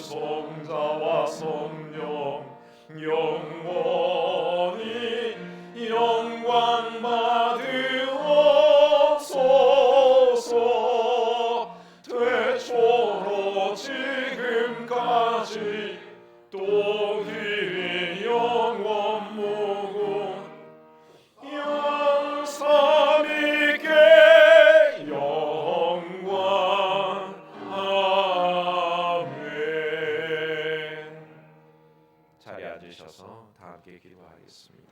성자와 성령 영원히 영광 받으옵소서. 태초로 지금까지 또 길이 영원 무궁 영삼위께 영광. 아멘. 자리에 앉으셔서 다 함께 기도하겠습니다.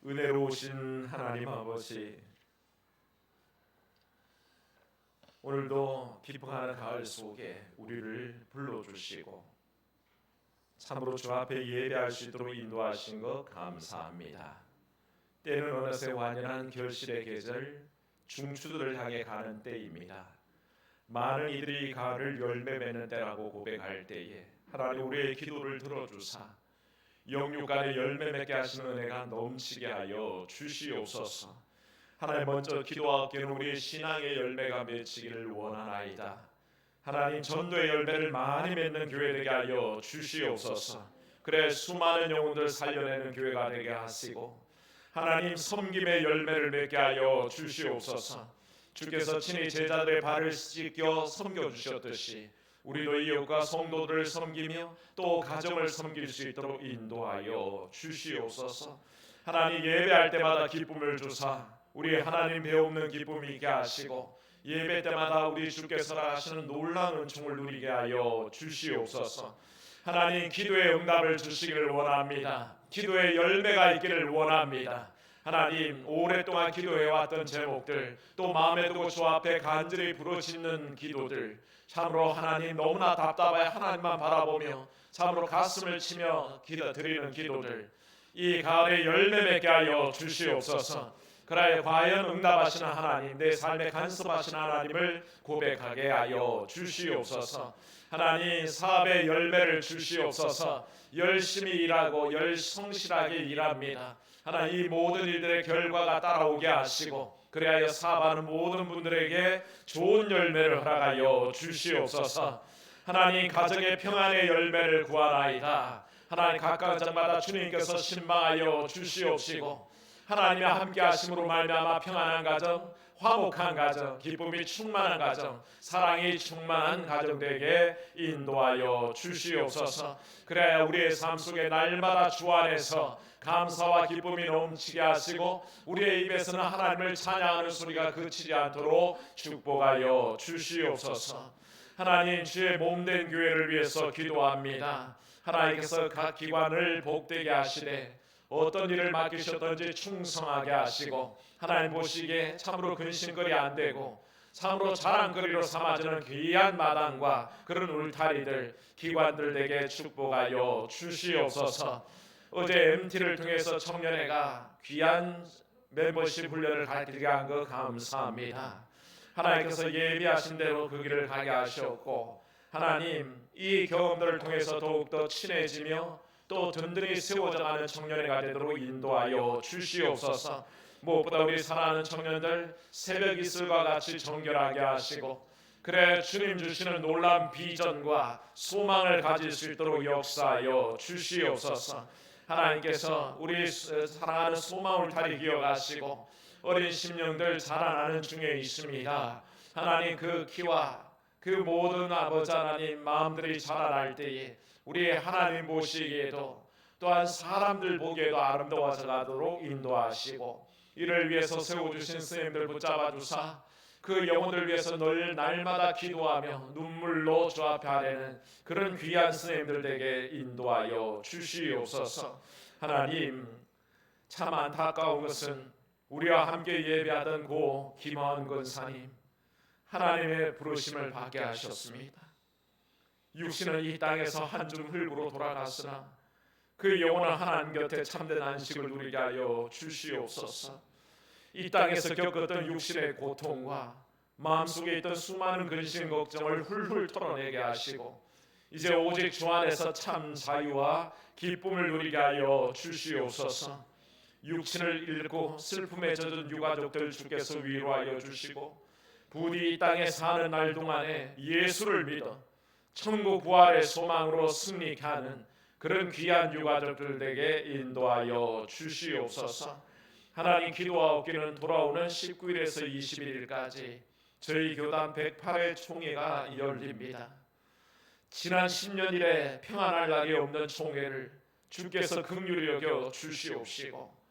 은혜로우신 하나님 아버지, 오늘도 비풍하는 가을 속에 우리를 불러주시고 참으로 주 앞에 예배할 수 있도록 인도하신 것 감사합니다. 때는 어느새 완연한 결실의 계절, 중추들을 향해 가는 때입니다. 많은 이들이 가을을 열매 맺는 때라고 고백할 때에 하나님 우리의 기도를 들어주사 영육 간에 열매 맺게 하시는 은혜가 넘치게 하여 주시옵소서. 하나님, 먼저 기도하기는 우리의 신앙의 열매가 맺히기를 원하나이다. 하나님, 전도의 열매를 많이 맺는 교회 되게 하여 주시옵소서. 그래 수많은 영혼들 살려내는 교회가 되게 하시고 하나님, 섬김의 열매를 맺게 하여 주시옵소서. 주께서 친히 제자들의 발을 씻겨 섬겨주셨듯이 우리도 이웃과 성도들을 섬기며 또 가정을 섬길 수 있도록 인도하여 주시옵소서. 하나님, 예배할 때마다 기쁨을 주사 우리 하나님 배우는 기쁨이 있게 하시고 예배 때마다 우리 주께서 하시는 놀라운 은총을 누리게 하여 주시옵소서. 하나님, 기도의 응답을 주시기를 원합니다. 기도의 열매가 있기를 원합니다. 하나님, 오랫동안 기도해왔던 제목들, 또 마음에 두고 주 앞에 간절히 부르짖는 기도들, 참으로 하나님 너무나 답답해 하나님만 바라보며 참으로 가슴을 치며 드리는 기도들, 이 가을에 열매 맺게 하여 주시옵소서. 그래 과연 응답하시는 하나님, 내 삶에 간섭하시는 하나님을 고백하게 하여 주시옵소서. 하나님, 사업의 열매를 주시옵소서. 열심히 일하고 성실하게 일합니다. 하나님, 이 모든 일들의 결과가 따라오게 하시고 그래야 사업하는 모든 분들에게 좋은 열매를 허락하여 주시옵소서. 하나님, 가정의 평안의 열매를 구하나이다. 하나님, 각 가정마다 주님께서 신방하여 주시옵시고 하나님의 함께 하심으로 말미암아 평안한 가정, 화목한 가정, 기쁨이 충만한 가정, 사랑이 충만한 가정 되게 인도하여 주시옵소서. 그래야 우리의 삶 속에 날마다 주 안에서 감사와 기쁨이 넘치게 하시고 우리의 입에서는 하나님을 찬양하는 소리가 그치지 않도록 축복하여 주시옵소서. 하나님, 주의 몸된 교회를 위해서 기도합니다. 하나님께서 각 기관을 복되게 하시되 어떤 일을 맡기셨든지 충성하게 하시고 하나님 보시기에 참으로 근심거리 안 되고 참으로 자랑거리로 삼아지는 귀한 마당과 그런 울타리들, 기관들 되게 축복하여 주시옵소서. 어제 MT를 통해서 청년회가 귀한 멤버십 훈련을 가르치게 한 거 감사합니다. 하나님께서 예비하신 대로 그 길을 가게 하셨고 하나님, 이 경험들을 통해서 더욱더 친해지며 또 든든히 세워져가는 청년회가 되도록 인도하여 주시옵소서. 무엇보다 우리 사랑하는 청년들 새벽 이슬과 같이 정결하게 하시고 그래 주님 주시는 놀라운 비전과 소망을 가질 수 있도록 역사하여 주시옵소서. 하나님께서 우리 사랑하는 소망 울타리 기억하시고 어린 심령들 자라나는 중에 있습니다. 하나님, 그 키와 그 모든 아버지 하나님 마음들이 자라날 때에 우리 하나님 보시기에도 또한 사람들 보기에도 아름다워져 가도록 인도하시고 이를 위해서 세워주신 스님들 붙잡아 주사 그 영혼들 위해서 늘 날마다 기도하며 눈물로 주 앞에 아뢰는 그런 귀한 스님들 되게 인도하여 주시옵소서. 하나님, 참 안타까운 것은 우리와 함께 예배하던 고 김하은 권사님 하나님의 부르심을 받게 하셨습니다. 육신은 이 땅에서 한 줌 흙으로 돌아갔으나 그 영혼은 하나님 곁에 참된 안식을 누리게 하여 주시옵소서. 이 땅에서 겪었던 육신의 고통과 마음속에 있던 수많은 근심 걱정을 훌훌 털어내게 하시고 이제 오직 주 안에서 참 자유와 기쁨을 누리게 하여 주시옵소서. 육신을 잃고 슬픔에 젖은 유가족들 주께서 위로하여 주시고 부디 이 땅에 사는 날 동안에 예수를 믿어 천국 부활의 소망으로 승리케 하는 그런 귀한 유가족들에게 인도하여 주시옵소서. 하나님, 기도하옵기는 돌아오는 19일에서 21일까지 저희 교단 108회 총회가 열립니다. 지난 10년 이래 평안할 날이 없는 총회를 주께서 긍휼히 여겨 주시옵시고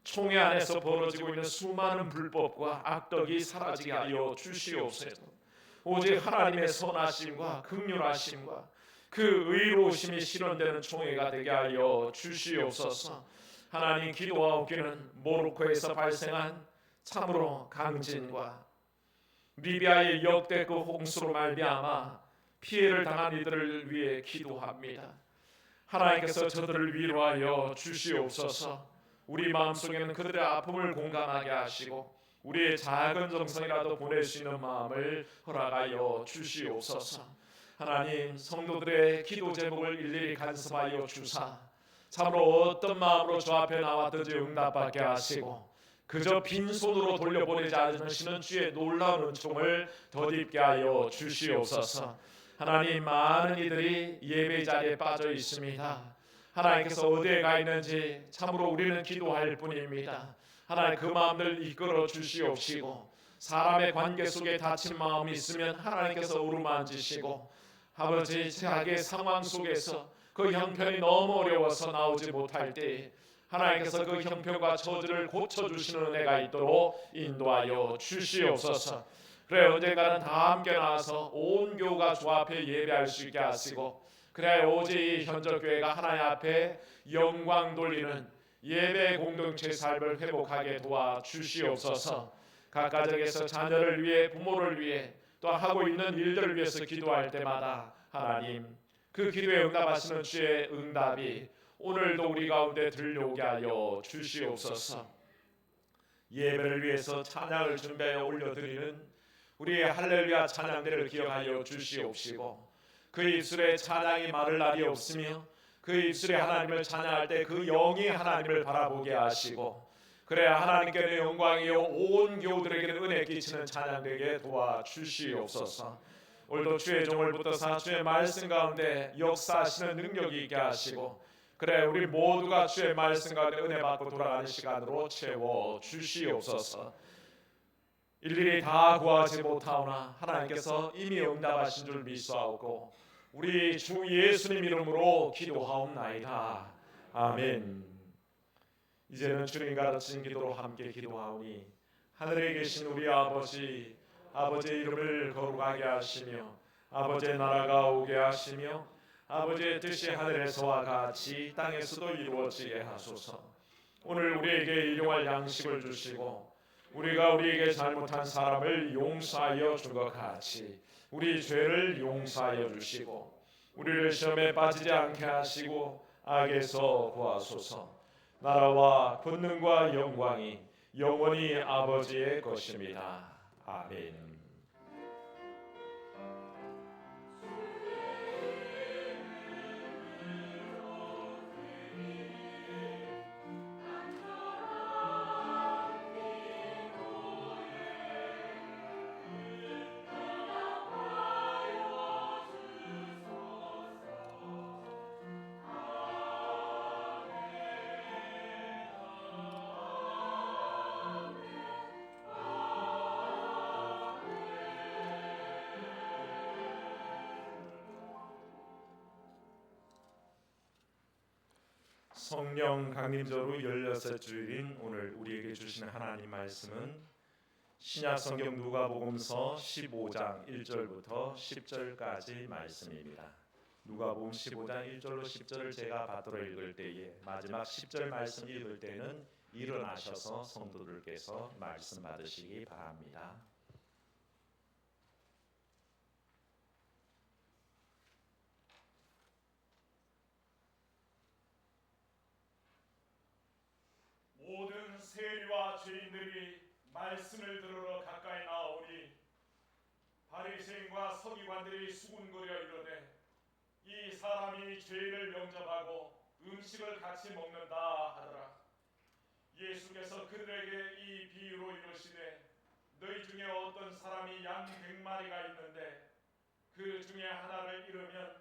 총회 안에서 벌어지고 있는 수많은 불법과 악덕이 사라지게 하여 주시옵소서. 오직 하나님의 선하심과 긍휼하심과 그 의로우심이 실현되는 총회가 되게 하여 주시옵소서. 하나님, 기도하옵기는 모로코에서 발생한 참으로 강진과 리비아의 역대급 홍수로 말미암아 피해를 당한 이들을 위해 기도합니다. 하나님께서 저들을 위로하여 주시옵소서. 우리 마음속에는 그들의 아픔을 공감하게 하시고 우리의 작은 정성이라도 보낼 수 있는 마음을 허락하여 주시옵소서. 하나님, 성도들의 기도 제목을 일일이 간섭하여 주사 참으로 어떤 마음으로 주 앞에 나왔든지 응답받게 하시고 그저 빈손으로 돌려보내지 않으시는 주의 놀라운 은총을 덧입게 하여 주시옵소서. 하나님, 많은 이들이 예배 자리에 빠져 있습니다. 하나님께서 어디에 가 있는지 참으로 우리는 기도할 뿐입니다. 하나님, 그 마음들 이끌어 주시옵시고 사람의 관계 속에 다친 마음이 있으면 하나님께서 어루만지시고 아버지, 최악의 상황 속에서 그 형편이 너무 어려워서 나오지 못할 때 하나님께서 그 형편과 처지를 고쳐주시는 은혜가 있도록 인도하여 주시옵소서. 그래, 언젠가는 다 함께 나와서 온 교우가 주 앞에 예배할 수 있게 하시고 그래, 오직 이 현저교회가 하나님 앞에 영광 돌리는 예배 공동체 삶을 회복하게 도와주시옵소서. 각 가정에서 자녀를 위해, 부모를 위해, 또 하고 있는 일들을 위해서 기도할 때마다 하나님, 그 기도에 응답하시는 주의 응답이 오늘도 우리 가운데 들려오게 하여 주시옵소서. 예배를 위해서 찬양을 준비하여 올려드리는 우리의 할렐루야 찬양대를 기억하여 주시옵시고 그 입술에 찬양이 마를 날이 없으며 그 입술에 하나님을 찬양할 때 그 영이 하나님을 바라보게 하시고 그래야 하나님께는 영광이요 온 교우들에게는 은혜 끼치는 찬양되게 도와주시옵소서. 오늘도 주의 종을 붙드사 주의 말씀 가운데 역사하시는 능력이 있게 하시고 그래, 우리 모두가 주의 말씀 가운데 은혜 받고 돌아가는 시간으로 채워 주시옵소서. 일일이 다 구하지 못하오나 하나님께서 이미 응답하신 줄 믿사오고 우리 주 예수님 이름으로 기도하옵나이다. 아멘. 이제는 주님 가르친 기도로 함께 기도하오니 하늘에 계신 우리 아버지, 아버지의 이름을 거룩하게 하시며 아버지의 나라가 오게 하시며 아버지의 뜻이 하늘에서와 같이 땅에서도 이루어지게 하소서. 오늘 우리에게 일용할 양식을 주시고 우리가 우리에게 잘못한 사람을 용서하여 준 것 같이 우리 죄를 용서하여 주시고 우리를 시험에 빠지지 않게 하시고 악에서 구하소서. 나라와 권능과 영광이 영원히 아버지의 것입니다. 아멘. 성령 강림절로 16주일인 오늘 우리에게 주시는 하나님 말씀은 신약 성경 누가복음서 15장 1절부터 10절까지 말씀입니다. 누가복음 15장 1절로 10절을 제가 받들어 읽을 때에 마지막 10절 말씀 읽을 때는 일어나셔서 성도들께서 말씀 받으시기 바랍니다. 모든 세리와 죄인들이 말씀을 들으러 가까이 나오니 바리새인과 서기관들이 수군거려 이르되 이 사람이 죄인을 영접하고 음식을 같이 먹는다 하더라. 예수께서 그들에게 이 비유로 이르시되 너희 중에 어떤 사람이 양 100마리가 있는데 그 중에 하나를 잃으면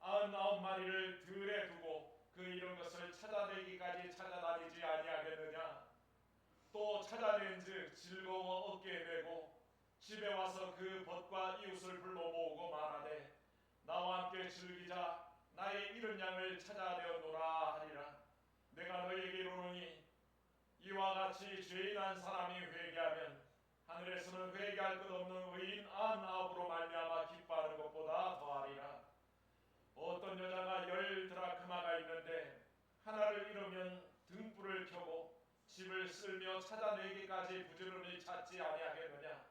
99마리를 들에 두고 그 잃은 것을 찾아내기까지 찾아다니지 아니하겠느냐. 또 찾아낸즉 즐거워 어깨에 메고 집에 와서 그 벗과 이웃을 불러 모으고 말하되 나와 함께 즐기자. 나의 잃은 양을 찾아내었노라 하리라. 내가 너희에게 이르노니 이와 같이 죄인한 사람이 회개하면 하늘에서는 회개할 것 없는 의인 99으로 말미암아 기뻐하는 것보다 더하리라. 어떤 여자가 10드라크마가 있는데 하나를 잃으면 등불을 켜고 집을 쓸며 찾아내기까지 부지런히 찾지 아니하겠느냐.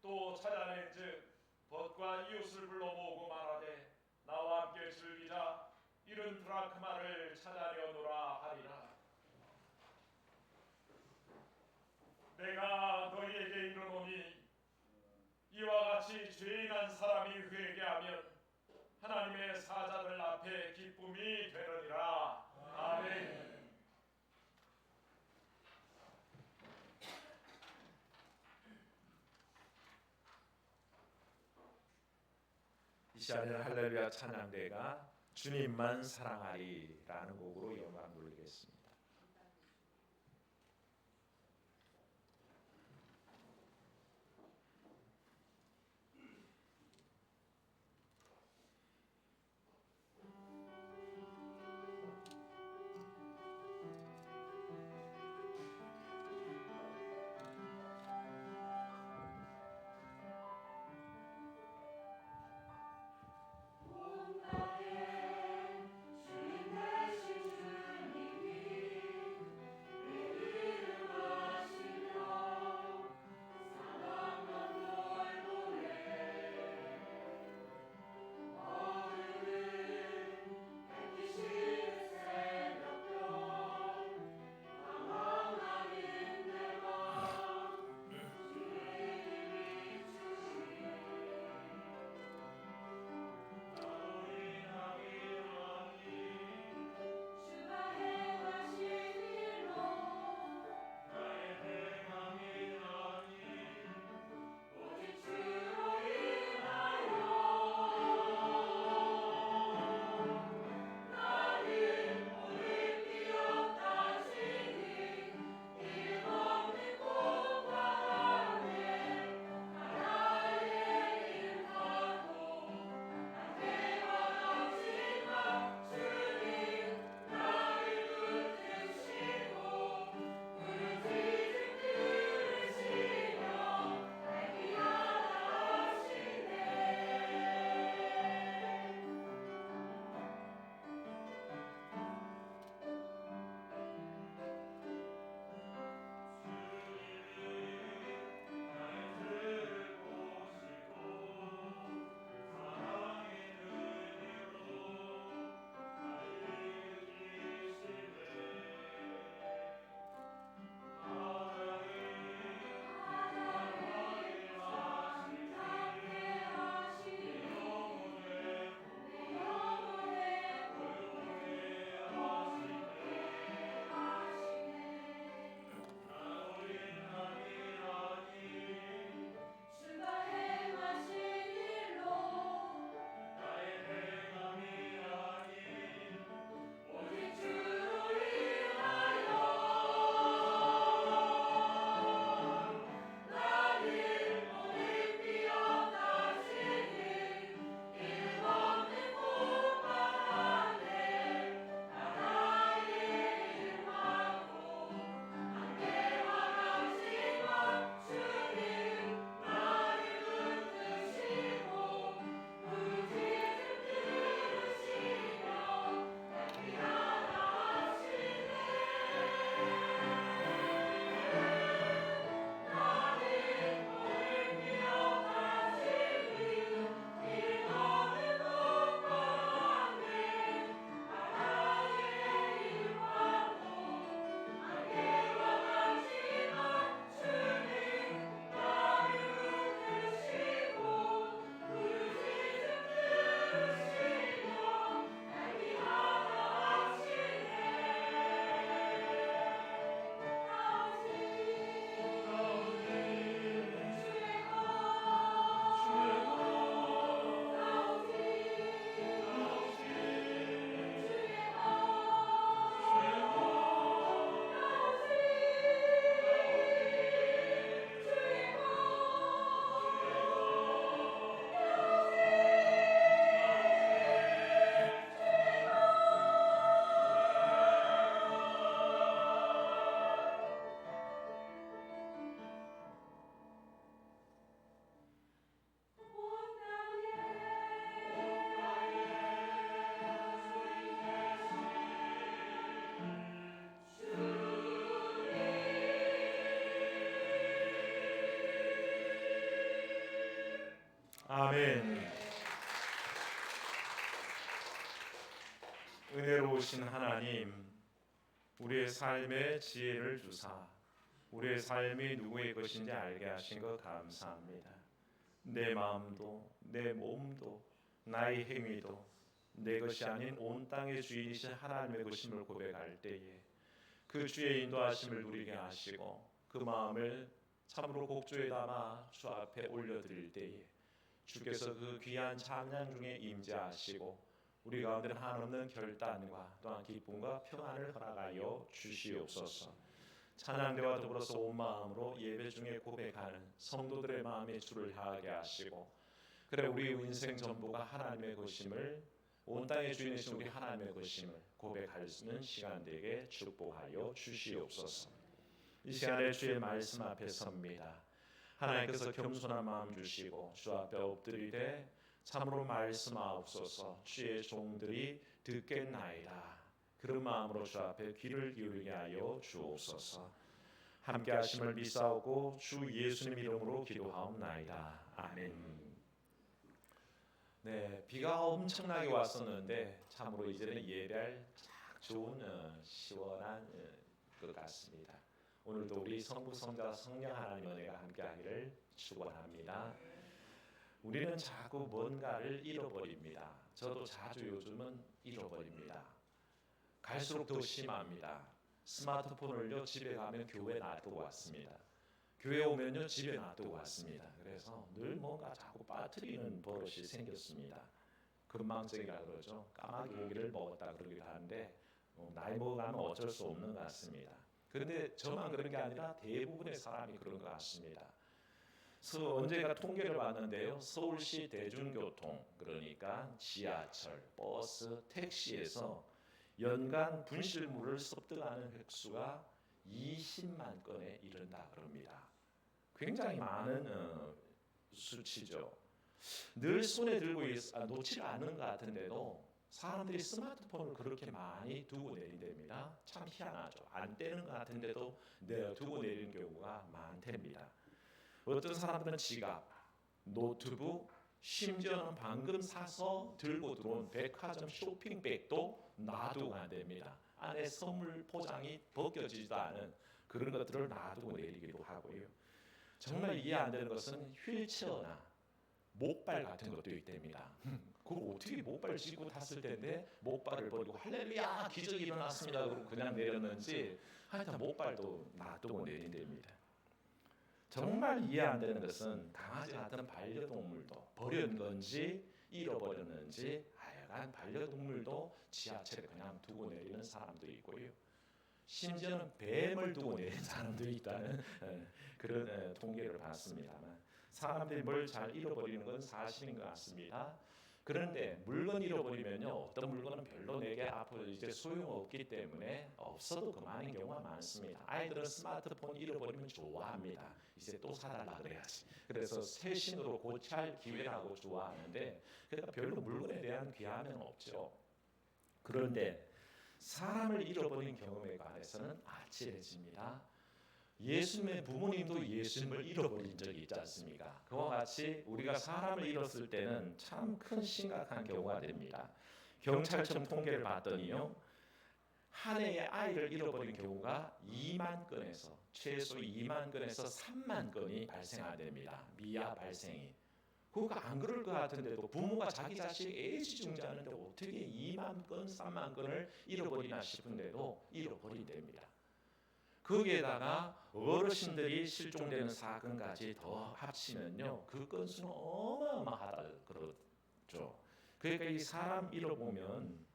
또 찾아낸즉 벗과 이웃을 불러 모으고 말하되 나와 함께 즐기자. 잃은 드라크마를 찾아내오노라 하리라. 내가 너희에게 이르노니 이와 같이 죄인한 사람이 회개하면 하나님의 사자들 앞에 기쁨이 되느니라. 아멘. 이 시간에는 할렐루야 찬양대가 주님만 사랑하리라는 곡으로 영광 돌리겠습니다. 주님 대신 주님 아멘. 은혜로우신 하나님, 우리의 삶에 지혜를 주사 우리의 삶이 누구의 것인지 알게 하신 것 감사합니다. 내 마음도 내 몸도 나의 행위도 내 것이 아닌 온 땅의 주인이신 하나님의 것임을 고백할 때에 그 주의 인도하심을 누리게 하시고 그 마음을 참으로 곡조에 담아 주 앞에 올려드릴 때에 주께서 그 귀한 찬양 중에 임재하시고 우리 가운데 한없는 결단과 또한 기쁨과 평안을 허락하여 주시옵소서. 찬양대와 더불어서 온 마음으로 예배 중에 고백하는 성도들의 마음에 주를 향하게 하시고 그래 우리 인생 전부가 하나님의 것임을 온 땅의 주인이신 우리 하나님의 것임을 고백할 수 있는 시간 되게 축복하여 주시옵소서. 이 시간에 주의 말씀 앞에 섭니다. 하나님께서 겸손한 마음 주시고 주 앞에 엎드리되 참으로 말씀하옵소서. 주의 종들이 듣겠나이다. 그런 마음으로 주 앞에 귀를 기울이게 하여 주옵소서. 함께 하심을 믿사오고 주 예수님 이름으로 기도하옵나이다. 아멘. 네, 비가 엄청나게 왔었는데 참으로 이제는 예배할 딱 좋은 시원한 것 같습니다. 오늘도 우리 성부 성자 성령 하나님 은혜가 함께하기를 축원합니다. 우리는 자꾸 뭔가를 잃어버립니다. 저도 자주 요즘은 잃어버립니다. 갈수록 더 심합니다. 스마트폰을요 집에 가면 교회 놔두고 왔습니다. 교회 오면요 집에 놔두고 왔습니다. 그래서 늘 뭔가 자꾸 빠뜨리는 버릇이 생겼습니다. 건망증이라 그러죠. 까마귀 고기를 먹었다 그러기도 하는데 나이 먹어가면 어쩔 수 없는 것 같습니다. 그런데 저만 그런 게 아니라 대부분의 사람이 그런 것 같습니다. 언제가 통계를 봤는데요. 서울시 대중교통 그러니까 지하철, 버스, 택시에서 연간 분실물을 습득하는 획수가 20만 건에 이른다 그럽니다. 굉장히 많은 수치죠. 늘 손에 들고 놓지 않는 것 같은데도 사람들이 스마트폰을 그렇게 많이 두고 내린답니다. 참 희한하죠. 안 떼는 것 같은데도 두고 내리는 경우가 많답니다. 어떤 사람들은 지갑, 노트북, 심지어는 방금 사서 들고 들어온 백화점 쇼핑백도 놔두고 간답니다. 안에 선물 포장이 벗겨지지도 않은 그런 것들을 놔두고 내리기도 하고요. 정말 이해 안 되는 것은 휠체어나 목발 같은 것도 있답니다. 그걸 어떻게 목발 짚고 탔을 텐데 목발을 버리고 할렐루야 기적이 일어났습니다 그러고 그냥 내렸는지 하여튼 목발도 놔두고 내린답니다. 정말 이해 안 되는 것은 강아지 같은 반려동물도 버린 건지 잃어버렸는지 하여간 반려동물도 지하철에 그냥 두고 내리는 사람도 있고요. 심지어는 뱀을 두고 내리는 사람도 있다는 그런 통계를 봤습니다만 사람들이 뭘 잘 잃어버리는 건 사실인 것 같습니다. 그런데 물건 잃어버리면요 어떤 물건은 별로 내게 앞으로 이제 소용없기 때문에 없어도 그만인 경우가 많습니다. 아이들은 스마트폰 잃어버리면 좋아합니다. 이제 또 사달라 그래야지. 그래서 새 신으로 고치할 기회라고 좋아하는데 그러니까 별로 물건에 대한 귀함은 없죠. 그런데 사람을 잃어버린 경험에 관해서는 아찔해집니다. 예수님의 부모님도 예수님을 잃어버린 적이 있지 않습니까? 그와 같이 우리가 사람을 잃었을 때는 참 큰 심각한 경우가 됩니다. 경찰청 통계를 봤더니요. 한 해에 아이를 잃어버린 경우가 2만 건에서 최소 2만 건에서 3만 건이 발생한답니다. 미아 발생이. 그러니까 안 그럴 것 같은데도 부모가 자기 자식 애지중지하는데 어떻게 2만 건, 3만 건을 잃어버리나 싶은데도 잃어버린답니다. 거기에다가 어르신들이 실종되는 사건까지 더 합치면요 그 건수는 어마어마하다 그러죠. 그러니까 이 사람 잃어보면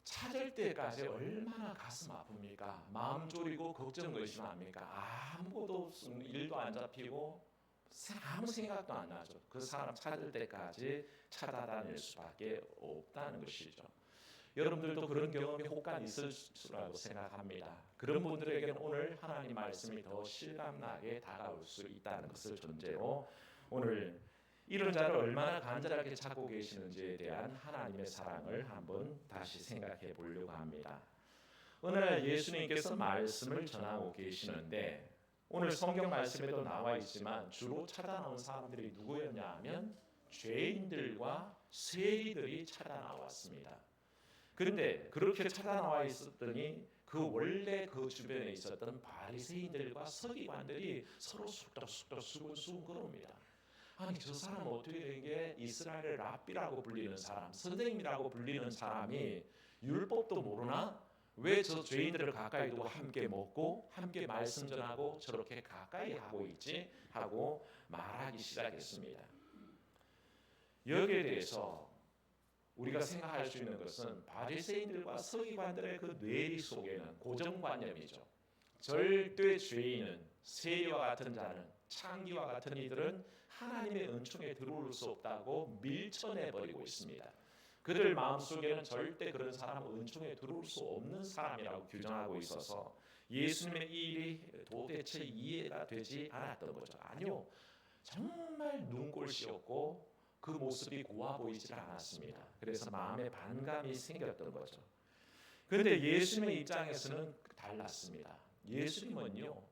찾을 때까지 얼마나 가슴 아픕니까? 마음 졸이고 걱정 의심합니까? 아무것도 일도 안 잡히고 아무 생각도 안 나죠. 그 사람 찾을 때까지 찾아다닐 수밖에 없다는 것이죠. 여러분들도 그런 경험이 혹간 있을 수라고 생각합니다. 그런 분들에게는 오늘 하나님 말씀이 더 실감나게 다가올 수 있다는 것을 전제로 오늘 이런 자를 얼마나 간절하게 찾고 계시는지에 대한 하나님의 사랑을 한번 다시 생각해 보려고 합니다. 오늘 예수님께서 말씀을 전하고 계시는데 오늘 성경 말씀에도 나와 있지만 주로 찾아 나온 사람들이 누구였냐 하면 죄인들과 세리들이 찾아 나왔습니다. 그런데 그렇게 찾아 나와 있었더니 그 원래 그 주변에 있었던 바리새인들과 서기관들이 서로 쑥덕쑥덕 수근수근 거립니다. 아니 저 사람은 어떻게 된 게 이스라엘의 랍비라고 불리는 사람, 선생님이라고 불리는 사람이 율법도 모르나? 왜 저 죄인들을 가까이 두고 함께 먹고 함께 말씀 전하고 저렇게 가까이 하고 있지? 하고 말하기 시작했습니다. 여기에 대해서 우리가 생각할 수 있는 것은 바리새인들과 서기관들의 그 뇌리 속에는 고정관념이죠. 절대 죄인은 세리와 같은 자는 창기와 같은 이들은 하나님의 은총에 들어올 수 없다고 밀쳐내버리고 있습니다. 그들 마음속에는 절대 그런 사람은 은총에 들어올 수 없는 사람이라고 규정하고 있어서 예수님의 이 일이 도대체 이해가 되지 않았던 거죠. 아니요, 정말 눈꼴시였고 그 모습이 고와 보이질 않았습니다. 그래서 마음에 반감이 생겼던 거죠. 그런데 예수님의 입장에서는 달랐습니다. 예수님은요,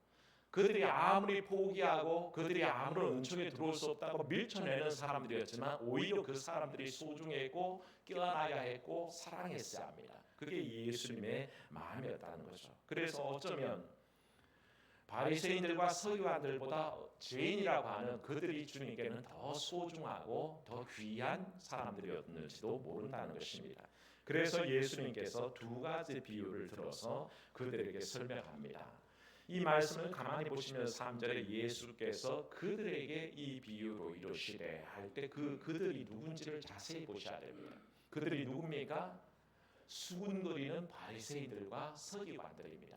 그들이 아무리 포기하고 그들이 아무런 은총에 들어올 수 없다고 밀쳐내는 사람들이었지만 오히려 그 사람들이 소중했고 껴안아야 했고 사랑했어야 합니다. 그게 예수님의 마음이었다는 거죠. 그래서 어쩌면 바리새인들과 서기관들보다 죄인이라고 하는 그들이 주님께는 더 소중하고 더 귀한 사람들이었는지도 모른다는 것입니다. 그래서 예수님께서 두 가지 비유를 들어서 그들에게 설명합니다. 이 말씀을 가만히 보시면 3절에 예수께서 그들에게 이 비유로 이르시되 할 때 그들이 누군지를 자세히 보셔야 됩니다. 그들이 누굽니까? 수군거리는 바리새인들과 서기관들입니다.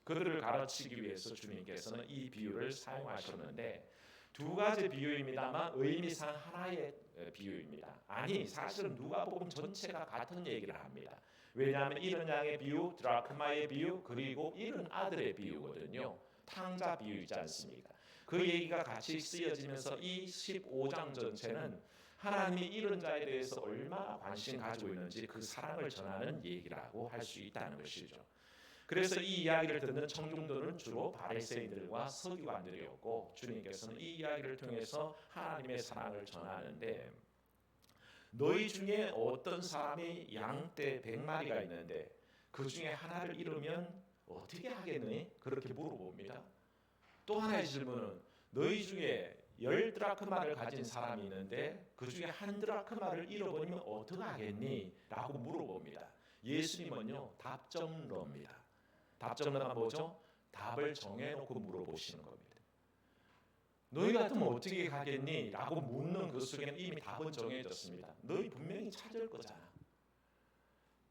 그들을 가르치기 위해서 주님께서는 이 비유를 사용하셨는데 두 가지 비유입니다만 의미상 하나의 비유입니다. 아니 사실은 누가복음 전체가 같은 얘기를 합니다. 왜냐하면 이른 양의 비유, 드라크마의 비유, 그리고 이른 아들의 비유거든요. 탕자 비유이지 않습니까? 그 얘기가 같이 쓰여지면서 이 15장 전체는 하나님이 이른 자에 대해서 얼마나 관심 가지고 있는지 그 사랑을 전하는 얘기라고 할 수 있다는 것이죠. 그래서 이 이야기를 듣는 청중들은 주로 바리새인들과 서기관들이었고 주님께서는 이 이야기를 통해서 하나님의 사랑을 전하는데 너희 중에 어떤 사람이 양떼 100마리가 있는데 그 중에 하나를 잃으면 어떻게 하겠니? 그렇게 물어봅니다. 또 하나의 질문은 너희 중에 10드라크마를 가진 사람이 있는데 그 중에 한 드라크마를 잃어버리면 어떻게 하겠니? 라고 물어봅니다. 예수님은요 답정러입니다. 답정러가 뭐죠? 답을 정해놓고 물어보시는 겁니다. 너희 같으면 어떻게 하겠니? 라고 묻는 그 속에는 이미 답은 정해졌습니다. 너희 분명히 찾을 거잖아.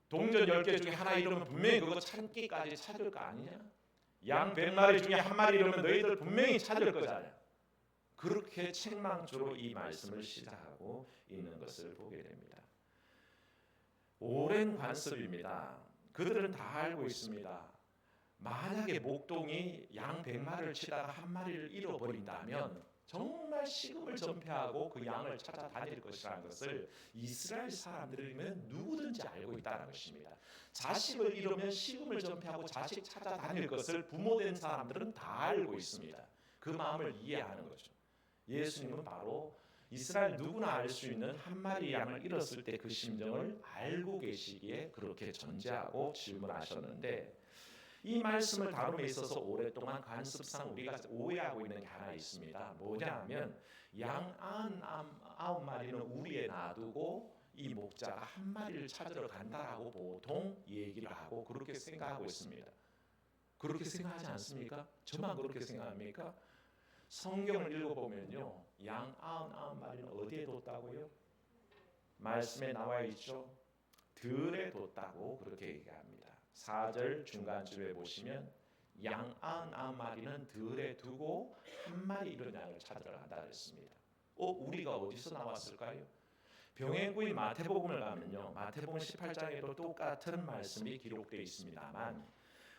동전 10개 중에 하나 잃으면 분명히 그거 찾기까지 찾을 거 아니냐? 양 100마리 중에 한 마리 잃으면 너희들 분명히 찾을 거잖아. 그렇게 책망조로 이 말씀을 시작하고 있는 것을 보게 됩니다. 오랜 관습입니다. 그들은 다 알고 있습니다. 만약에 목동이 양 100마리를 치다가 한 마리를 잃어버린다면 정말 식음을 전폐하고 그 양을 찾아다닐 것이라는 것을 이스라엘 사람들이면 누구든지 알고 있다는 것입니다. 자식을 잃으면 식음을 전폐하고 자식 찾아다닐 것을 부모된 사람들은 다 알고 있습니다. 그 마음을 이해하는 거죠. 예수님은 바로 이스라엘 누구나 알 수 있는 한 마리 양을 잃었을 때 그 심정을 알고 계시기에 그렇게 전제하고 질문하셨는데 이 말씀을 다룸에 있어서 오랫동안 관습상 우리가 오해하고 있는 게 하나 있습니다. 뭐냐면 양 99마리는 우리에 놔두고 이 목자가 한 마리를 찾으러 간다라고 보통 얘기를 하고 그렇게 생각하고 있습니다. 그렇게 생각하지 않습니까? 저만 그렇게 생각합니까? 성경을 읽어보면요 양 99마리는 어디에 뒀다고요? 말씀에 나와 있죠. 들에 뒀다고 그렇게 얘기합니다. 4절 중간쯤에 보시면 양 99마리는 들에 두고 한 마리 잃은 양을 찾으러 간다 그랬습니다. 우리가 어디서 나왔을까요? 병행구인 마태복음을 가면요 마태복음 18장에도 똑같은 말씀이 기록되어 있습니다만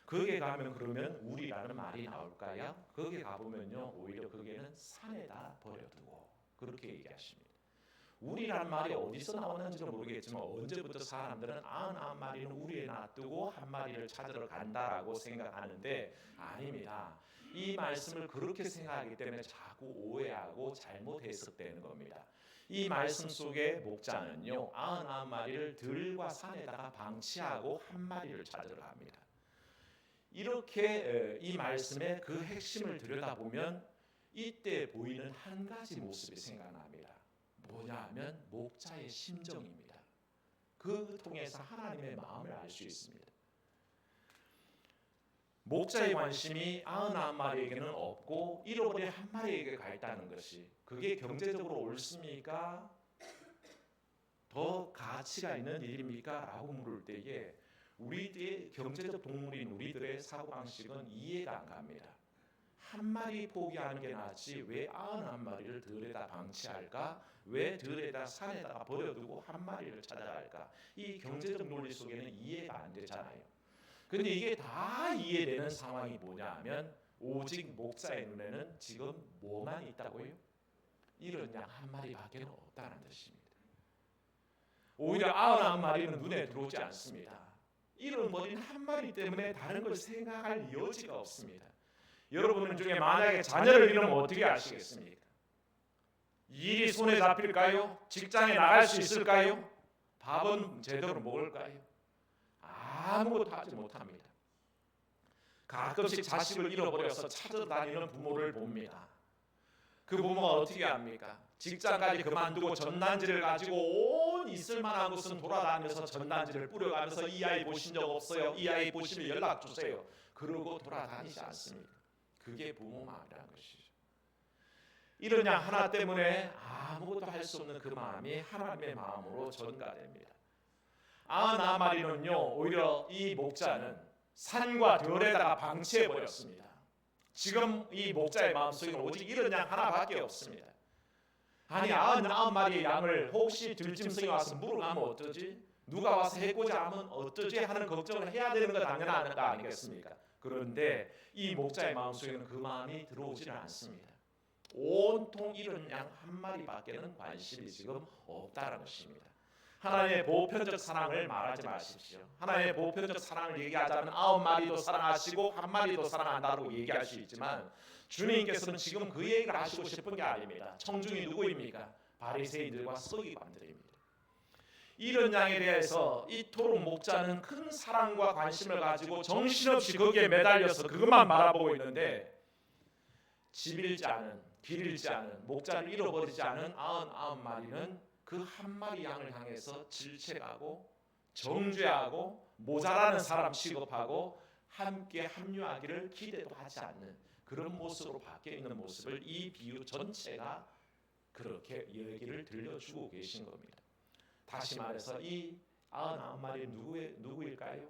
거기에 가면 그러면 우리라는 말이 나올까요? 거기에 가보면요 오히려 거기에는 산에다 버려두고 그렇게 얘기하십니다. 우리란 말이 어디서 나오는지는 모르겠지만 언제부터 사람들은 99마리는 우리에 놔두고 한 마리를 찾으러 간다라고 생각하는데 아닙니다. 이 말씀을 그렇게 생각하기 때문에 자꾸 오해하고 잘못 해석되는 겁니다. 이 말씀 속의 목자는요 99마리를 들과 산에다가 방치하고 한 마리를 찾으러 갑니다. 이렇게 이 말씀의 그 핵심을 들여다보면 이때 보이는 한 가지 모습이 생각납니다. 뭐냐 하면 목자의 심정입니다. 그 통해서 하나님의 마음을 알 수 있습니다. 목자의 관심이 99마리에게는 없고 잃어버린 한 마리에게 가 있다는 것이 그게 경제적으로 옳습니까? 더 가치가 있는 일입니까? 라고 물을 때에 우리의 경제적 동물인 우리들의 사고방식은 이해가 안 갑니다. 한 마리 포기하는 게 낫지 왜 99마리를 들에다 방치할까? 왜 들에다 산에다가 버려두고 한 마리를 찾아갈까? 이 경제적 논리 속에는 이해가 안 되잖아요. 근데 이게 다 이해되는 상황이 뭐냐 하면 오직 목자의 눈에는 지금 뭐만 있다고요? 이런 양 한 마리밖에 없다는 뜻입니다. 오히려 99마리는 눈에 들어오지 않습니다. 잃어버린 한 마리 때문에 다른 걸 생각할 여지가 없습니다. 여러분 중에 만약에 자녀를 잃으면 어떻게 하시겠습니까? 일이 손에 잡힐까요? 직장에 나갈 수 있을까요? 밥은 제대로 먹을까요? 아무것도 하지 못합니다. 가끔씩 자식을 잃어버려서 찾아다니는 부모를 봅니다. 그 부모가 어떻게 합니까? 직장까지 그만두고 전단지를 가지고 온 있을만한 곳은 돌아다니면서 전단지를 뿌려가면서 이 아이 보신 적 없어요? 이 아이 보시면 연락 주세요. 그러고 돌아다니지 않습니까? 그게 부모 마음이라는 것이죠. 이런 양 하나 때문에 아무것도 할 수 없는 그 마음이 하나님의 마음으로 전가됩니다. 99마리는요 오히려 이 목자는 산과 들에다가 방치해버렸습니다. 지금 이 목자의 마음속에는 오직 이런 양 하나밖에 없습니다. 아니 99마리의 양을 혹시 들짐승이 와서 물어가면 어쩌지? 누가 와서 해코자 하면 어쩌지? 하는 걱정을 해야 되는 거 당연한 거 아니겠습니까? 그런데 이 목자의 마음속에는 그 마음이 들어오지는 않습니다. 온통 이런 양 한 마리밖에는 관심이 지금 없다는 것입니다. 하나님의 보편적 사랑을 말하지 마십시오. 하나님의 보편적 사랑을 얘기하자면 9마리도 사랑하시고 한 마리도 사랑한다고 얘기할 수 있지만 주님께서는 지금 그 얘기를 하시고 싶은 게 아닙니다. 청중이 누구입니까? 바리새인들과 서기관들입니다. 이런 양에 대해서 이토록 목자는 큰 사랑과 관심을 가지고 정신없이 거기에 매달려서 그것만 바라보고 있는데 집 잃지 않은, 길 잃지 않은, 목자를 잃어버리지 않은 99마리는 그 한 마리 양을 향해서 질책하고 정죄하고 모자라는 사람 취급하고 함께 합류하기를 기대도 하지 않는 그런 모습으로 바뀌어 있는 모습을 이 비유 전체가 그렇게 얘기를 들려주고 계신 겁니다. 다시 말해서 이 99마리 누구일까요?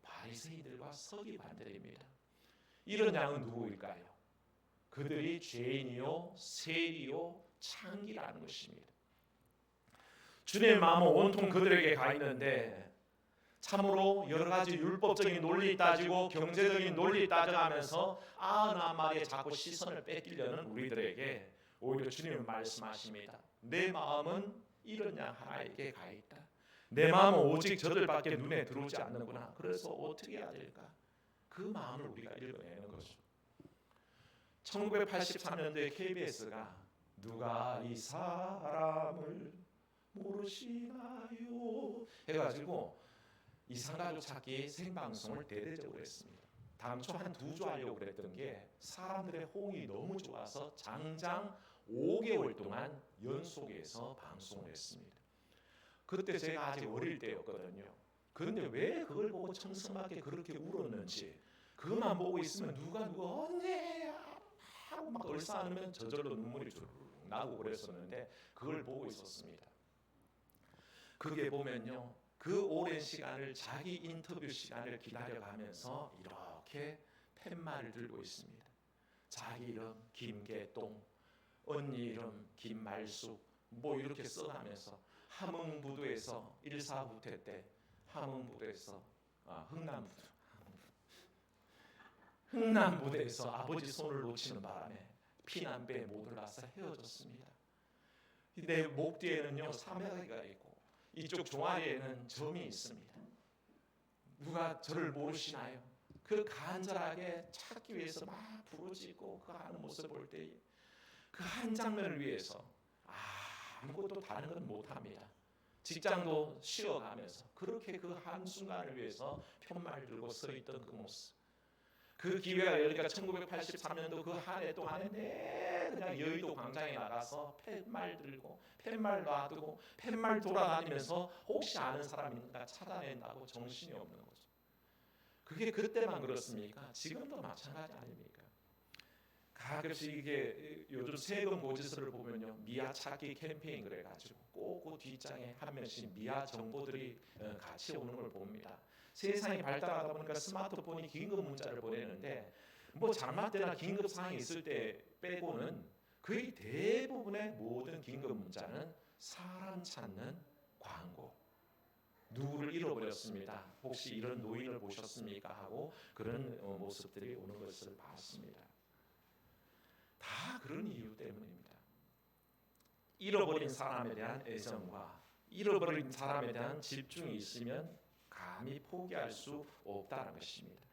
바리새인들과 서기관들입니다. 이런 양은 누구일까요? 그들이 죄인이요 세리요 창기라는 것입니다. 주님의 마음은 온통 그들에게 가 있는데 참으로 여러 가지 율법적인 논리 따지고 경제적인 논리 따져가면서 99마리에 자꾸 시선을 뺏기려는 우리들에게 오히려 주님은 말씀하십니다. 내 마음은 이런 양 하나에게 가 있다. 내 마음은 오직 저들밖에 눈에 들어오지 않는구나. 그래서 어떻게 해야 될까? 그 마음을 우리가 읽어내는 거죠. 1983년도에 KBS가 누가 이 사람을 모르시나요? 해가지고 이산가족 찾기 생방송을 대대적으로 했습니다. 당초 한 2주 하려고 그랬던 게 사람들의 호응이 너무 좋아서 장장 5개월 동안 연속해서 방송을 했습니다. 그때 제가 아직 어릴 때였거든요. 그런데 왜 그걸 보고 청승하게 그렇게 울었는지 그것만 보고 있으면 누가 언제 하고 막 얼싸안으면 저절로 눈물이 주르륵 나고 그랬었는데 그걸 보고 있었습니다. 그게 보면요 그 오랜 시간을 자기 인터뷰 시간을 기다려가면서 이렇게 팻말을 들고 있습니다. 자기 이름 김계동, 언니 이름 김말숙 뭐 이렇게 써가면서 함흥부두에서 1사후퇴 때 함흥부두에서 흥남부두에서 아버지 손을 놓치는 바람에 피난배에 못 올라서 헤어졌습니다. 내 목 뒤에는요 사마귀가 있고 이쪽 종아리에는 점이 있습니다. 누가 저를 모르시나요? 그 간절하게 찾기 위해서 막 부르짖고 그 하는 모습을 볼 때에 그 한 장면을 위해서 아무것도 다른 건 못합니다. 직장도 쉬어가면서 그렇게 그 한순간을 위해서 편말 들고 서 있던 그 모습, 그 기회가 열리니까 1983년도 그 한 해 동안에 그냥 여의도 광장에 나가서 팻말 들고 팻말 놔두고 팻말 돌아다니면서 혹시 아는 사람 있는가 찾아낸다고 정신이 없는 거죠. 그게 그때만 그렇습니까? 지금도 마찬가지 아닙니까? 가끔씩 이게 요즘 세금 고지서를 보면요 미아 찾기 캠페인 그래가지고 꼭 그 뒷장에 한 명씩 미아 정보들이 같이 오는 걸 봅니다. 세상이 발달하다 보니까 스마트폰이 긴급 문자를 보내는데 뭐 장마 때나 긴급 상황이 있을 때 빼고는 거의 대부분의 모든 긴급 문자는 사람 찾는 광고. 누구를 잃어버렸습니다. 혹시 이런 노인을 보셨습니까? 하고 그런 모습들이 오는 것을 봤습니다. 다 그런 이유 때문입니다. 잃어버린 사람에 대한 애정과 잃어버린 사람에 대한 집중이 있으면 감히 포기할 수 없다는 것입니다.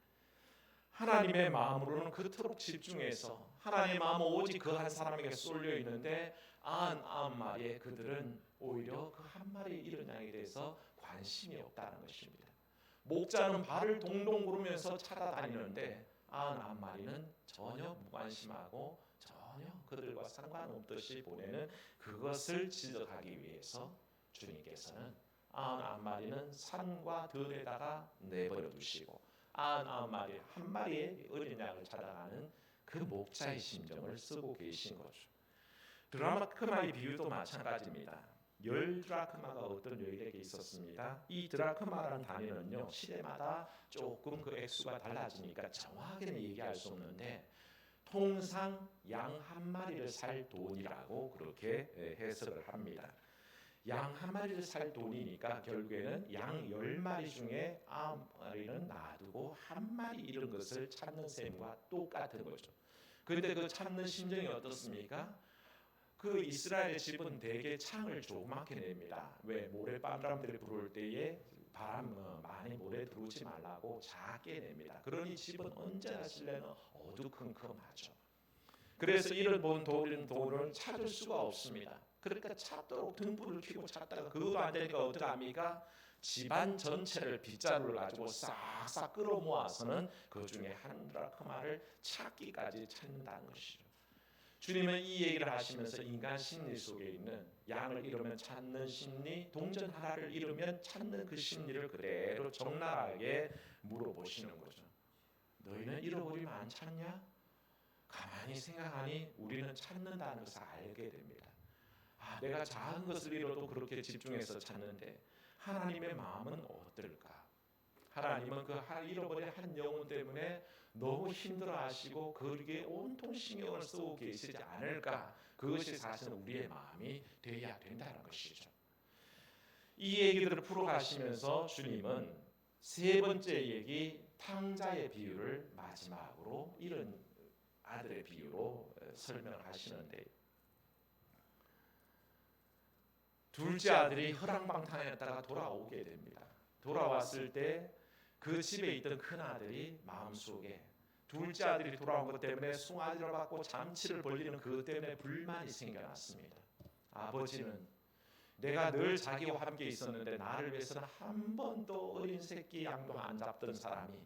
하나님의 마음으로는 그토록 집중해서 하나님의 마음은 오직 그 한 사람에게 쏠려 있는데 99마리의 그들은 오히려 그 한 마리 잃은 양에 대해서 관심이 없다는 것입니다. 목자는 발을 동동 구르면서 찾아다니는데 99마리는 전혀 무관심하고 전혀 그들과 상관없듯이 보내는 그것을 지적하기 위해서 주님께서는 99마리는 산과 들에다가 내버려 두시고 99마리 한 마리의 어린 양을 찾아가는 그 목자의 심정을 쓰고 계신 거죠. 드라크마의 비유도 마찬가지입니다. 10드라크마가 어떤 여인에게 있었습니다. 이 드라크마라는 단위는요 시대마다 조금 그 액수가 달라지니까 정확하게는 얘기할 수 없는데 통상 양 한 마리를 살 돈이라고 그렇게 해석을 합니다. 양 한 마리를 살 돈이니까 결국에는 양 10마리 중에 9마리는 놔두고 한 마리 잃은 것을 찾는 셈과 똑같은 거죠. 그런데 그 찾는 심정이 어떻습니까? 그 이스라엘 집은 대개 창을 조그맣게 냅니다. 왜 모래바람들이 불을 때에 바람 많이 모래 들어오지 말라고 작게 냅니다. 그러니 집은 언제나 실내는 어두컴컴하죠. 그래서 이런 돈을 찾을 수가 없습니다. 그러니까 찾도록 등불을 켜고 찾다가 그것도 안 되니까 어떻게 합니까? 집안 전체를 빗자루를 가지고 싹싹 끌어모아서는 그 중에 한 드라크마를 찾기까지 찾는다는 것이죠. 주님은 이 얘기를 하시면서 인간 심리 속에 있는 양을 잃으면 찾는 심리, 동전 하나를 잃으면 찾는 그 심리를 그대로 적나라하게 물어보시는 거죠. 너희는 잃어버리면 안 찾냐? 가만히 생각하니 우리는 찾는다는 것을 알게 됩니다. 내가 작은 것을 잃어도 그렇게 집중해서 찾는데 하나님의 마음은 어떨까? 하나님은 그 잃어버린 한 영혼 때문에 너무 힘들어하시고 거기에 온통 신경을 쓰고 계시지 않을까? 그것이 사실은 우리의 마음이 되어야 된다는 것이죠. 이 얘기들을 풀어가시면서 주님은 세 번째 얘기 탕자의 비유를 마지막으로 잃은 아들의 비유로 설명을 하시는데 둘째 아들이 허랑방탕했다가 돌아오게 됩니다. 돌아왔을 때 그 집에 있던 큰 아들이 마음속에 둘째 아들이 돌아온 것 때문에 송아지를 받고 잔치를 벌리는 그것 때문에 불만이 생겨났습니다. 아버지는 내가 늘 자기와 함께 있었는데 나를 위해서는 한 번도 어린 새끼 양도 안 잡던 사람이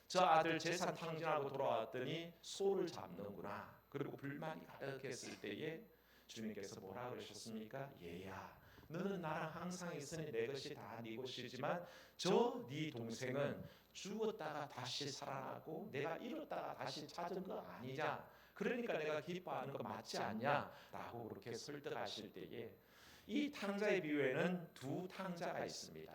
저 아들 재산 탕진하고 돌아왔더니 소를 잡는구나. 그리고 불만이 가득했을 때에 주님께서 뭐라 그러셨습니까? 얘야, 너는 나랑 항상 있으니 내 것이 다 네 것이지만 저 네 동생은 죽었다가 다시 살아나고 내가 잃었다가 다시 찾은 거 아니냐? 그러니까 내가 기뻐하는 거 맞지 않냐? 라고 그렇게 설득하실 때에 이 탕자의 비유에는 두 탕자가 있습니다.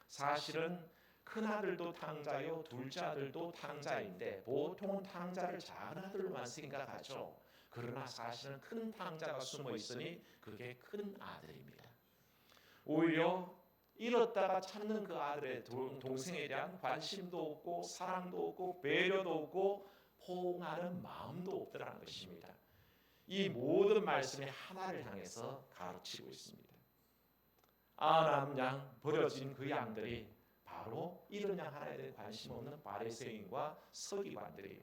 사실은 큰 아들도 탕자요, 둘째 아들도 탕자인데 보통은 탕자를 작은 아들로만 생각하죠. 그러나 사실은 큰 탕자가 숨어 있으니 그게 큰 아들입니다. 오히려 잃었다가 찾는 그 아들의 동생에 대한 관심도 없고 사랑도 없고 배려도 없고 포옹하는 마음도 없더라는 것입니다. 이 모든 말씀이 하나를 향해서 가르치고 있습니다. 아람 양 버려진 그 양들이 바로 이런 양 하나에 대해 관심 없는 바리새인과 서기관들이에요.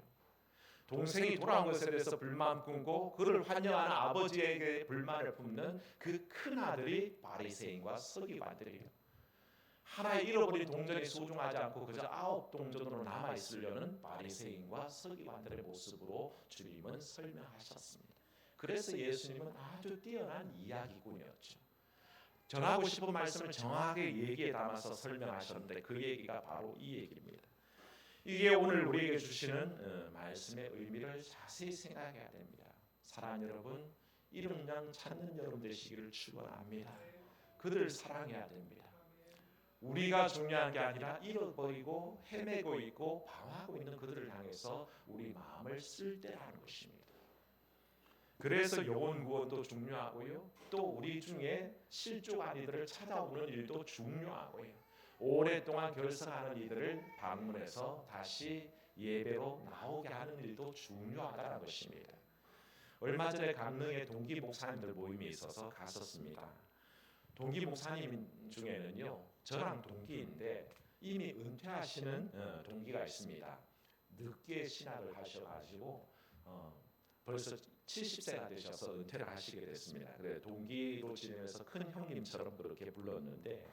동생이 돌아온 것에 대해서 불만 품고 그를 환영하는 아버지에게 불만을 품는 그 큰 아들이 바리새인과 서기관들이에요. 하나의 잃어버린 동전이 소중하지 않고 그저 9 동전으로 남아 있으려는 바리새인과 서기관들의 모습으로 주님은 설명하셨습니다. 그래서 예수님은 아주 뛰어난 이야기꾼이었죠. 전하고 싶은 말씀을 정확하게 얘기에 담아서 설명하셨는데 그 얘기가 바로 이 얘기입니다. 이게 오늘 우리에게 주시는 말씀의 의미를 자세히 생각해야 됩니다. 사랑하는 여러분, 잃은 양 찾는 여러분 되시기를 축원합니다. 그들을 사랑해야 됩니다. 우리가 중요한 게 아니라 잃어버리고 헤매고 있고 방황하고 있는 그들을 향해서 우리 마음을 쓸 때라는 것입니다. 그래서 영혼 구원도 중요하고요. 또 우리 중에 실족한 이들을 찾아오는 일도 중요하고요. 오랫동안 결석하는 이들을 방문해서 다시 예배로 나오게 하는 일도 중요하다는 것입니다. 얼마 전에 강릉에 동기 목사님들 모임이 있어서 갔었습니다. 동기 목사님 중에는요, 저랑 동기인데 이미 은퇴하시는 동기가 있습니다. 늦게 신학을 하셔가지고 벌써 70세가 되셔서 은퇴를 하시게 됐습니다. 그래 동기로 지내면서 큰 형님처럼 그렇게 불렀는데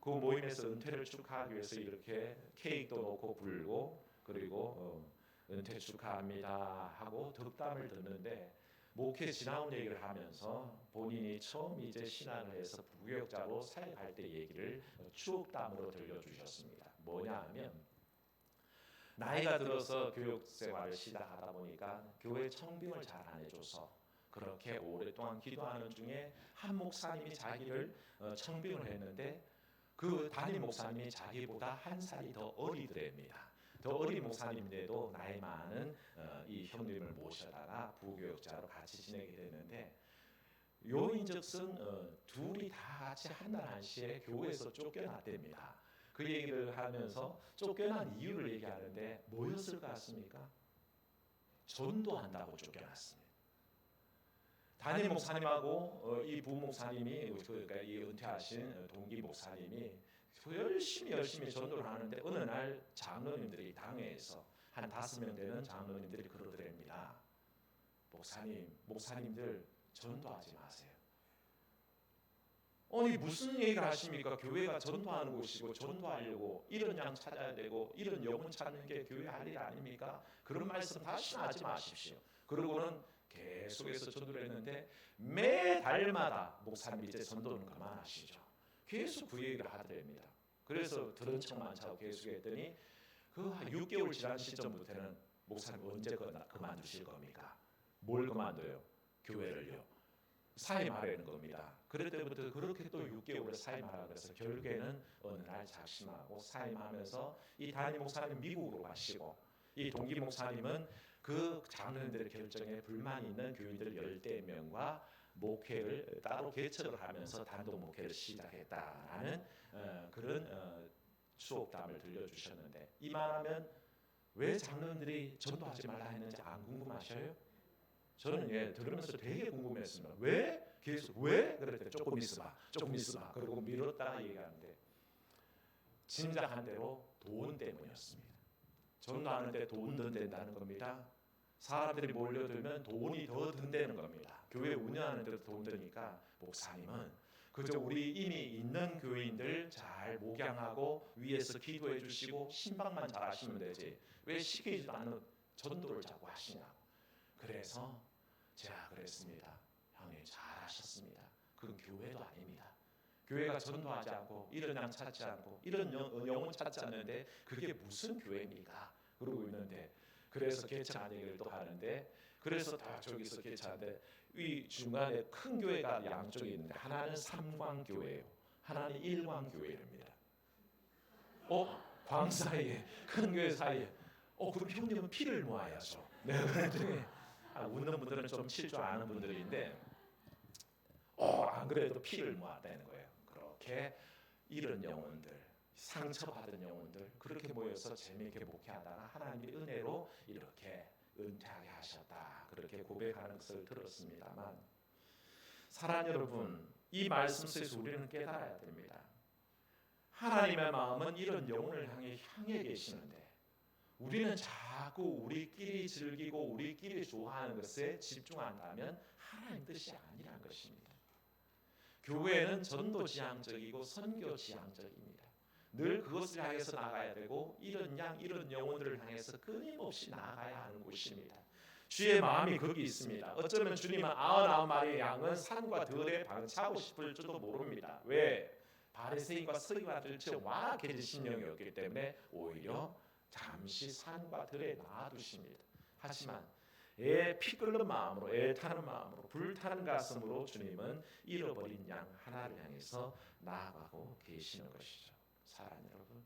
그 모임에서 은퇴를 축하하기 위해서 이렇게 케이크도 놓고 불고 그리고 은퇴 축하합니다 하고 덕담을 듣는데 목회 지나온 얘기를 하면서 본인이 처음 이제 신앙을 해서 부교역자로 사역할 때 얘기를 추억담으로 들려주셨습니다. 뭐냐 하면 나이가 들어서 교육 생활을 시작하다 보니까 교회 청빙을 잘 안 해줘서 그렇게 오랫동안 기도하는 중에 한 목사님이 자기를 청빙을 했는데 그 담임 목사님이 자기보다 한 살이 더 어리더랍니다. 더 어린 목사님인데도 나이 많은 이 형님을 모셔다가 부교역자로 같이 지내게 됐는데 요인즉슨 둘이 다 같이 한날 한시에 교회에서 쫓겨났답니다. 그 얘기를 하면서 쫓겨난 이유를 얘기하는데 뭐였을 것 같습니까? 전도한다고 쫓겨났습니다. 담임 목사님하고 이 부목사님이 그러니까 이 은퇴하신 동기 목사님이 열심히 전도를 하는데 어느 날 장로님들이 당회에서 한 5명 되는 장로님들이 그러더랍니다. 목사님들 전도하지 마세요. 아니 무슨 얘기를 하십니까? 교회가 전도하는 곳이고 전도하려고 이런 양 찾아야 되고 이런 영혼 찾는 게 교회 할 일 아닙니까? 그런 말씀 다시 하지 마십시오. 그러고는 계속해서 전도를 했는데 매달마다 목사님 이제 전도는 그만하시죠. 계속 그 얘기를 하더랍니다. 그래서 들은 척만 차고 계속 했더니 그 6개월 지난 시점부터는 목사님 언제 그만두실 겁니까? 뭘 그만둬요? 교회를요. 사임하려는 겁니다. 그럴 때부터 그렇게 또 6개월을 사임하라 그래서 결국에는 어느 날 작심하고 사임하면서 이 담임 목사님 미국으로 가시고 이 동기 목사님은 그 장로님들의 결정에 불만이 있는 교인들 10대명과 목회를 따로 개척을 하면서 단독 목회를 시작했다라는 그런 추억담을 들려주셨는데 이만하면 왜 장로님들이 전도하지 말라 했는지 안 궁금하셔요? 저는 들으면서 되게 궁금했습니다. 왜? 계속 왜? 그랬더니 조금 있어봐. 그리고 미뤘다가 얘기하는데 짐작한 대로 돈 때문이었습니다. 전도하는데 돈 더 든다는 겁니다. 사람들이 몰려들면 돈이 더 든다는 겁니다. 교회 운영하는 데도 돈 드니까 목사님은 그저 우리 이미 있는 교인들 잘 목양하고 위에서 기도해 주시고 신방만 잘 하시면 되지 왜 시키지도 않는 전도를 자꾸 하시냐고. 그래서 제가 그랬습니다. 형님 잘하셨습니다. 그건 교회도 아닙니다. 교회가 전도하지 않고 이런 양 찾지 않고 이런 영혼 찾지 않는데 그게 무슨 교회입니까? 그러고 있는데 그래서 개척한 얘기를 또 하는데 그래서 다 저기서 개척하는데 이 중간에 큰 교회가 양쪽에 있는데 하나는 삼광교회예요. 하나는 일광교회입니다. 광 사이에 큰 교회 사이에 그럼 형님은 피를 모아야죠. 내가 그랬더니 웃는 분들은 좀 칠 줄 아는 분들인데 안 그래도 피를 모았다는 거예요. 그렇게 이런 영혼들 상처받은 영혼들 그렇게 모여서 재미있게 목회하다가 하나님의 은혜로 이렇게 은퇴하게 하셨다. 그렇게 고백하는 것을 들었습니다만 사랑하는 여러분, 이 말씀 속에서 우리는 깨달아야 됩니다. 하나님의 마음은 이런 영혼을 향해 계시는데 우리는 자꾸 우리끼리 즐기고 우리끼리 좋아하는 것에 집중한다면 하나님 뜻이 아니란 것입니다. 교회는 전도지향적이고 선교지향적입니다. 늘 그것을 향해서 나가야 되고 이런 영혼들을 향해서 끊임없이 나가야 하는 곳입니다. 주의 마음이 거기 있습니다. 어쩌면 주님은 99마리의 양은 산과 들에 방치하고 싶을지도 모릅니다. 왜? 바리새인과 서기관들처럼 완악해진 심령이었기 때문에 오히려 잠시 산과 들에 놔두십니다. 하지만 피 끓는 마음으로, 애타는 마음으로, 불타는 가슴으로 주님은 잃어버린 양 하나를 향해서 나아가고 계시는 것이죠. 사랑하는 여러분,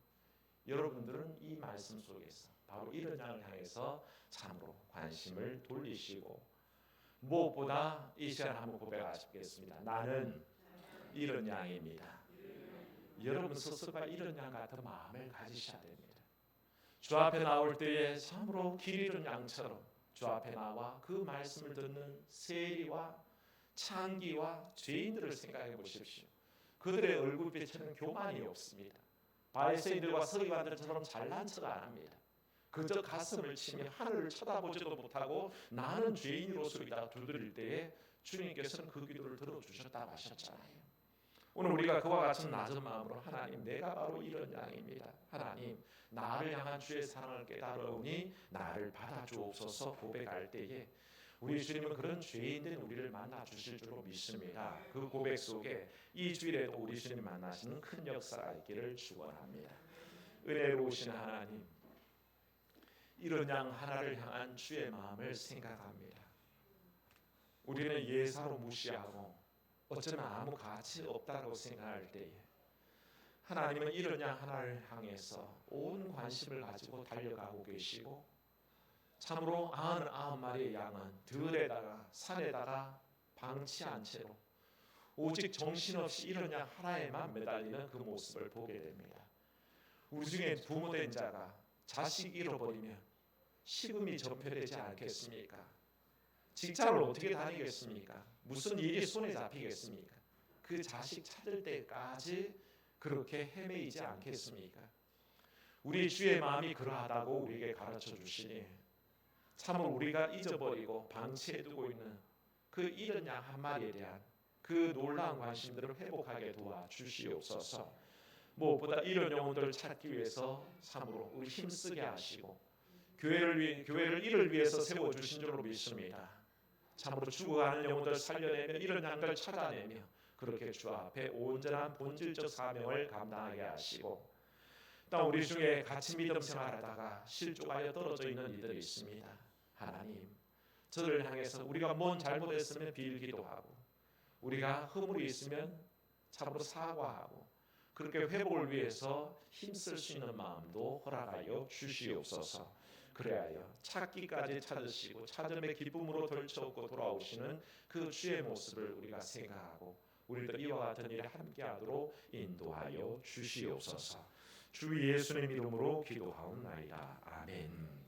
여러분들은 이 말씀 속에서 바로 이런 양을 향해서 참으로 관심을 돌리시고 무엇보다 이 시간 한번 고백하시겠습니다. 나는 이런 양입니다. 여러분 스스로가 이런 양 같은 마음을 가지셔야 됩니다. 주 앞에 나올 때에 참으로 길 잃은 양처럼 주 앞에 나와 그 말씀을 듣는 세리와 창기와 죄인들을 생각해 보십시오. 그들의 얼굴빛에는 교만이 없습니다. 바리새인들과 서기관들처럼 잘난 척 안 합니다. 그저 가슴을 치며 하늘을 쳐다보지도 못하고 나는 죄인으로서이다 두드릴 때에 주님께서는 그 기도를 들어주셨다고 하셨잖아요. 오늘 우리가 그와 같은 낮은 마음으로 하나님, 내가 바로 이런 양입니다. 하나님, 나를 향한 주의 사랑을 깨달으니 나를 받아주옵소서 고백할 때에 우리 주님은 그런 죄인된 우리를 만나 주실 줄로 믿습니다. 그 고백 속에 이 주일에도 우리 주님 만나시는 큰 역사가 있기를 축원합니다. 은혜로우신 하나님, 이런 양 하나를 향한 주의 마음을 생각합니다. 우리는 예사로 무시하고 어쩌면 아무 가치 없다고 생각할 때에 하나님은 이런 양 하나를 향해서 온 관심을 가지고 달려가고 계시고 참으로 99마리의 양은 들에다가 산에다가 방치한 채로 오직 정신없이 이런 양 하나에만 매달리는 그 모습을 보게 됩니다. 우리 중에 부모된 자가 자식 잃어버리면 식음이 전폐되지 않겠습니까? 직장을 어떻게 다니겠습니까? 무슨 일이 손에 잡히겠습니까? 그 자식 찾을 때까지 그렇게 헤매이지 않겠습니까? 우리 주의 마음이 그러하다고 우리에게 가르쳐 주시니 참으로 우리가 잊어버리고 방치해두고 있는 그 잃은 양 한 마리에 대한 그 놀라운 관심들을 회복하게 도와주시옵소서. 무엇보다 이런 영혼들을 찾기 위해서 참으로 우리 힘쓰게 하시고 교회를 이를 위해서 세워주신 줄로 믿습니다. 참으로 죽어가는 영혼들을 살려내며 이런 양들을 찾아내며 그렇게 주 앞에 온전한 본질적 사명을 감당하게 하시고 또 우리 중에 같이 믿음 생활하다가 실족하여 떨어져 있는 이들이 있습니다. 하나님, 저를 향해서 우리가 뭔 잘못했으면 빌기도 하고 우리가 허물이 있으면 참으로 사과하고 그렇게 회복을 위해서 힘쓸 수 있는 마음도 허락하여 주시옵소서. 그래야 찾기까지 찾으시고 찾음의 기쁨으로 덜쳐오고 돌아오시는 그 주의 모습을 우리가 생각하고 우리도 이와 같은 일에 함께하도록 인도하여 주시옵소서. 주 예수님 이름으로 기도하옵나이다. 아멘.